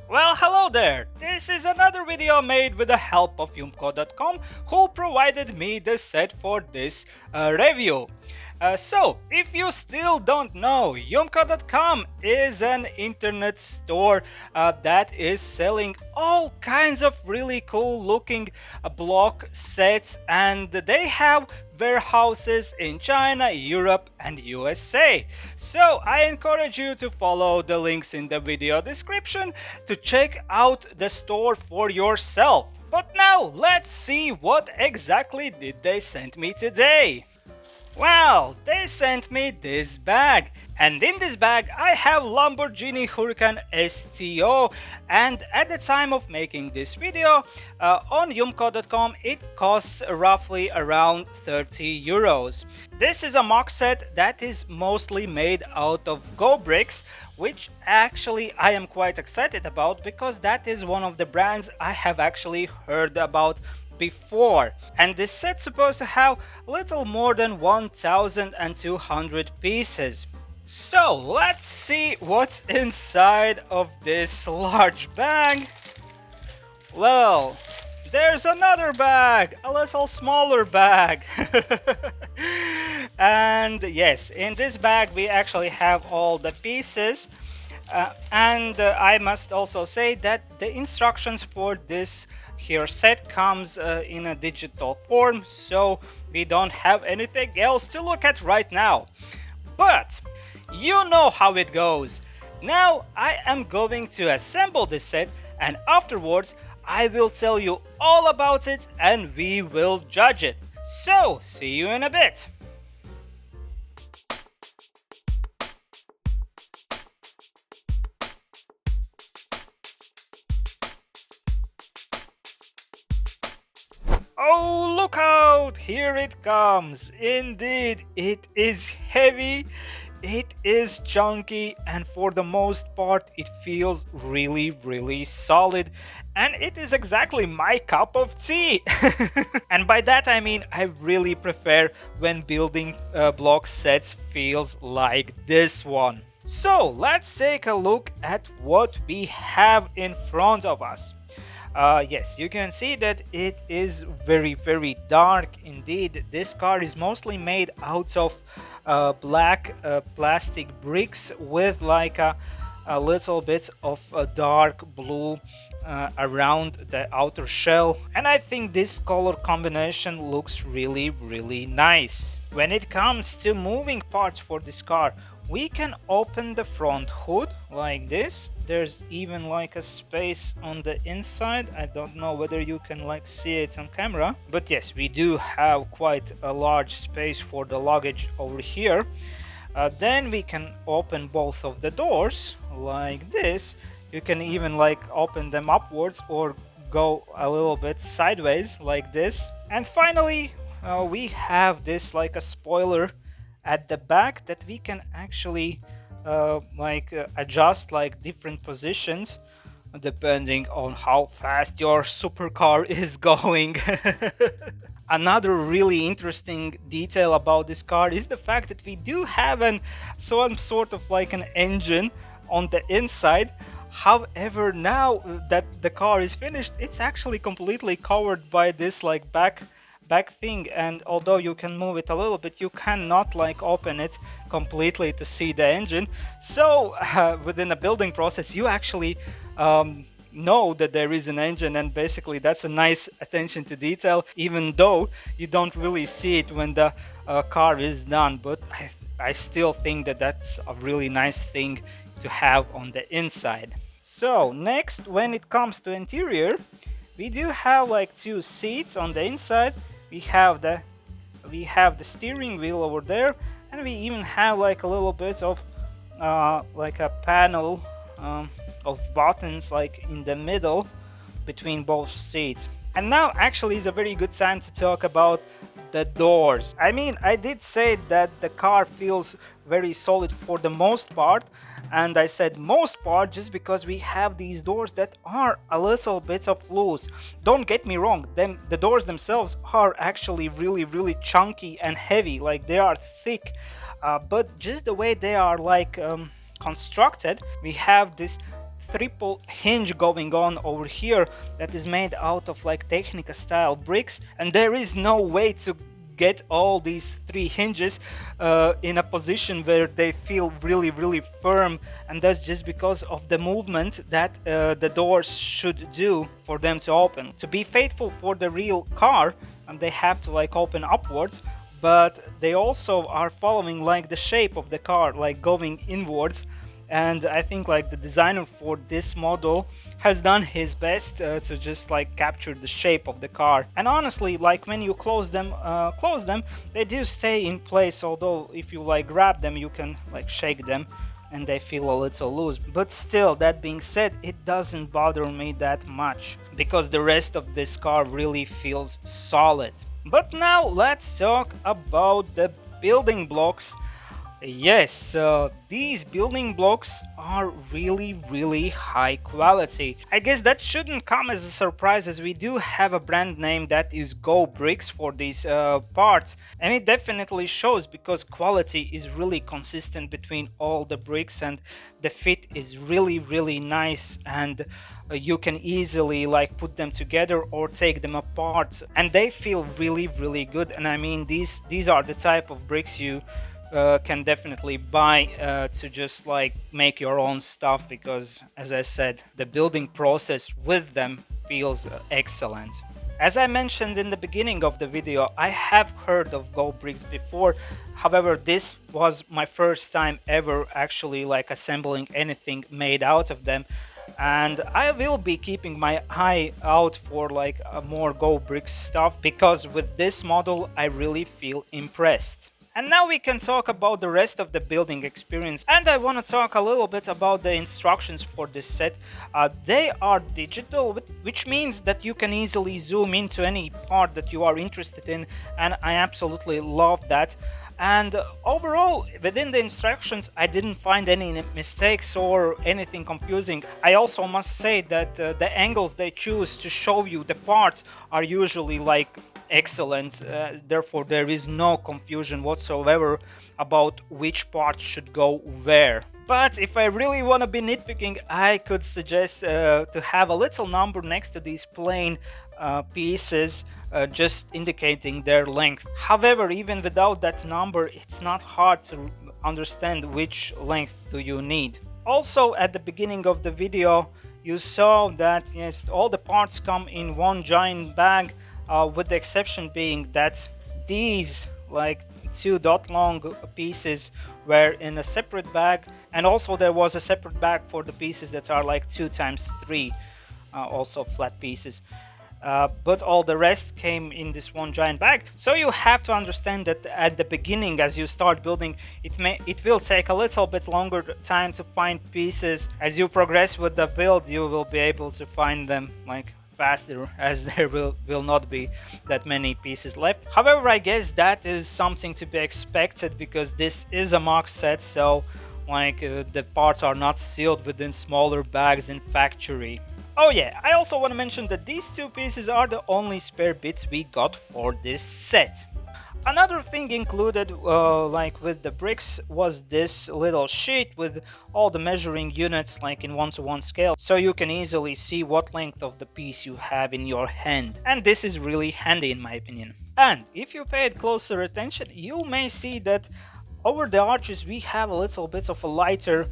Well, hello there! This is another video made with the help of youmko.com, who provided me the set for this review. So, if you still don't know, youmko.com is an internet store that is selling all kinds of really cool looking block sets, and they have warehouses in China, Europe and USA. So I encourage you to follow the links in the video description to check out the store for yourself. But now let's see what exactly did they send me today. Well, they sent me this bag, and in this bag I have Lamborghini Huracan STO, and at the time of making this video on youmko.com it costs roughly around 30 euros. This is a MOC set that is mostly made out of GoBricks, which actually I am quite excited about because that is one of the brands I have actually heard about before, and this set's supposed to have little more than 1200 pieces. So let's see what's inside of this large bag. Well, there's another bag, a little smaller bag. And yes, in this bag we actually have all the pieces. And I must also say that the instructions for this here set comes in a digital form, so we don't have anything else to look at right now. But you know how it goes. Now I am going to assemble this set, and afterwards I will tell you all about it and we will judge it. So see you in a bit. Oh, look out! Here it comes! Indeed, it is heavy, it is chunky, and for the most part it feels really solid, and it is exactly my cup of tea! And by that I mean I really prefer when building block sets feels like this one. So let's take a look at what we have in front of us. Yes, you can see that it is very dark indeed. This car is mostly made out of black plastic bricks with like a little bit of a dark blue around the outer shell, and I think this color combination looks really nice. When it comes to moving parts for this car, we can open the front hood like this. There's even like a space on the inside. I don't know whether you can like see it on camera, but yes, we do have quite a large space for the luggage over here. Then we can open both of the doors like this. You can even like open them upwards or go a little bit sideways like this. And finally we have this like a spoiler at the back that we can actually adjust like different positions depending on how fast your supercar is going. Another really interesting detail about this car is the fact that we do have some sort of like an engine on the inside. However, now that the car is finished, it's actually completely covered by this like back thing, and although you can move it a little bit, you cannot like open it completely to see the engine. So within the building process you actually know that there is an engine, and basically that's a nice attention to detail, even though you don't really see it when the car is done. But I still think that that's a really nice thing to have on the inside. So next, when it comes to interior, we do have like two seats on the inside. We have the steering wheel over there, and we even have like a little bit of like a panel of buttons like in the middle between both seats. And now actually is a very good time to talk about the doors. I mean, I did say that the car feels very solid for the most part, and I said most part just because we have these doors that are a little bit of loose. Don't get me wrong, the doors themselves are actually really chunky and heavy, like they are thick, but just the way they are like constructed, we have this triple hinge going on over here that is made out of like Technica style bricks, and there is no way to get all these 3 hinges in a position where they feel really firm, and that's just because of the movement that the doors should do for them to open. To be faithful for the real car, and they have to like open upwards, but they also are following like the shape of the car, like going inwards. And I think like the designer for this model has done his best to just like capture the shape of the car. And honestly, like when you close them, they do stay in place, although if you like grab them you can like shake them and they feel a little loose. But still, that being said, it doesn't bother me that much because the rest of this car really feels solid. But now let's talk about the building blocks. Yes, these building blocks are really high quality. I guess that shouldn't come as a surprise, as we do have a brand name that is GoBricks for these parts, and it definitely shows because quality is really consistent between all the bricks and the fit is really nice, and you can easily like put them together or take them apart and they feel really good. And I mean, these are the type of bricks you can definitely buy to just like make your own stuff, because as I said, the building process with them feels excellent. As I mentioned in the beginning of the video, I have heard of GoBricks before. However, this was my first time ever actually like assembling anything made out of them, and I will be keeping my eye out for like more GoBricks stuff, because with this model I really feel impressed. And now we can talk about the rest of the building experience, and I want to talk a little bit about the instructions for this set. They are digital, which means that you can easily zoom into any part that you are interested in, and I absolutely love that. And overall, within the instructions, I didn't find any mistakes or anything confusing. I also must say that the angles they choose to show you the parts are usually like excellent, therefore there is no confusion whatsoever about which part should go where. But if I really want to be nitpicking, I could suggest to have a little number next to these plain pieces, just indicating their length. However, even without that number, it's not hard to understand which length do you need. Also, at the beginning of the video, you saw that yes, all the parts come in one giant bag, with the exception being that these like 2 dot long pieces were in a separate bag, and also there was a separate bag for the pieces that are like 2 times 3, also flat pieces. But all the rest came in this one giant bag. So you have to understand that at the beginning, as you start building, it will take a little bit longer time to find pieces. As you progress with the build, you will be able to find them like faster, as there will not be that many pieces left. However, I guess that is something to be expected because this is a MOC set, so like the parts are not sealed within smaller bags in factory. Oh yeah, I also want to mention that these 2 pieces are the only spare bits we got for this set. Another thing included, like with the bricks, was this little sheet with all the measuring units like in 1:1 scale, so you can easily see what length of the piece you have in your hand, and this is really handy in my opinion. And if you paid closer attention, you may see that over the arches we have a little bit of a lighter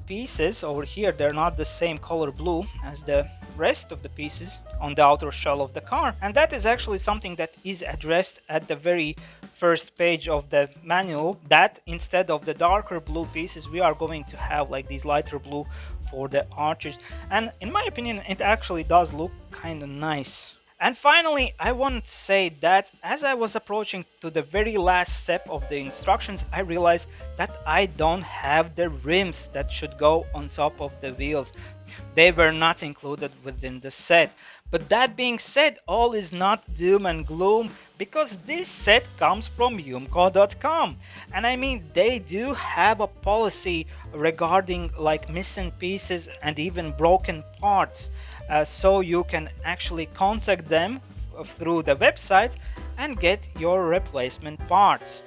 pieces over here. They're not the same color blue as the rest of the pieces on the outer shell of the car, and that is actually something that is addressed at the very first page of the manual, that instead of the darker blue pieces we are going to have like these lighter blue for the arches, and in my opinion it actually does look kind of nice. And finally, I want to say that as I was approaching to the very last step of the instructions, I realized that I don't have the rims that should go on top of the wheels. They were not included within the set. But that being said, all is not doom and gloom, because this set comes from youmko.com. And I mean, they do have a policy regarding like missing pieces and even broken parts. So you can actually contact them through the website and get your replacement parts.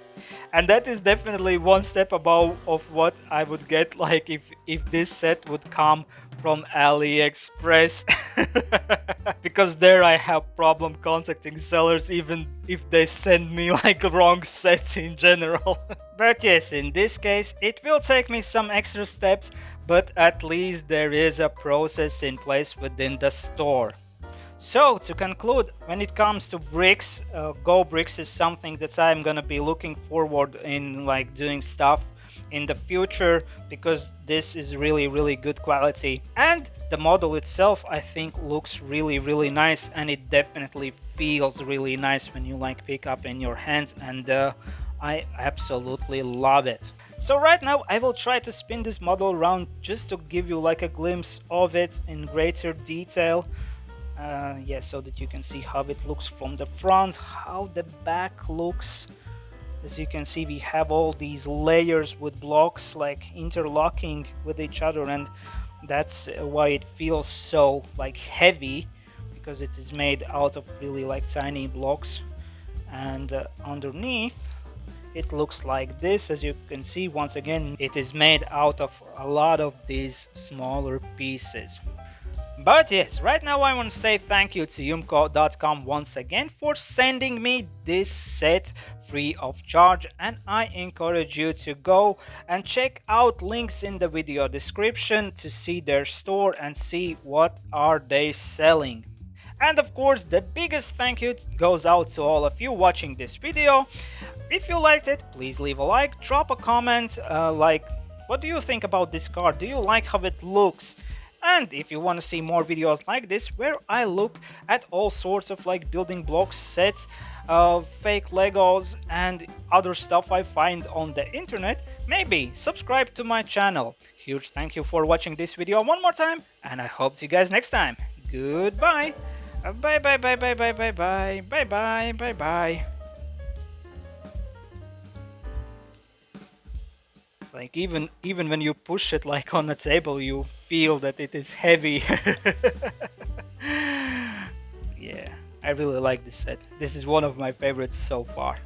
And that is definitely one step above of what I would get like if this set would come from AliExpress. Because there I have problem contacting sellers even if they send me like wrong sets in general. But yes, in this case it will take me some extra steps, but at least there is a process in place within the store. So to conclude, when it comes to bricks, GoBricks is something that I'm gonna be looking forward in like doing stuff in the future, because this is really good quality, and the model itself I think looks really nice, and it definitely feels really nice when you like pick up in your hands, and I absolutely love it. So right now I will try to spin this model around just to give you like a glimpse of it in greater detail. Yeah, so that you can see how it looks from the front, how the back looks. As you can see, we have all these layers with blocks like interlocking with each other, and that's why it feels so like heavy, because it is made out of really like tiny blocks. And underneath it looks like this. As you can see, once again, it is made out of a lot of these smaller pieces. But yes, right now I want to say thank you to youmko.com once again for sending me this set free of charge, and I encourage you to go and check out links in the video description to see their store and see what are they selling. And of course, the biggest thank you goes out to all of you watching this video. If you liked it, please leave a like, drop a comment, like what do you think about this car? Do you like how it looks? And if you want to see more videos like this where I look at all sorts of like building blocks, sets, fake Legos and other stuff I find on the internet, maybe subscribe to my channel. Huge thank you for watching this video one more time, and I hope to see you guys next time. Goodbye. Bye bye bye bye bye bye bye bye bye bye bye. Like even when you push it like on the table, you feel that it is heavy. Yeah, I really like this set. This is one of my favorites so far.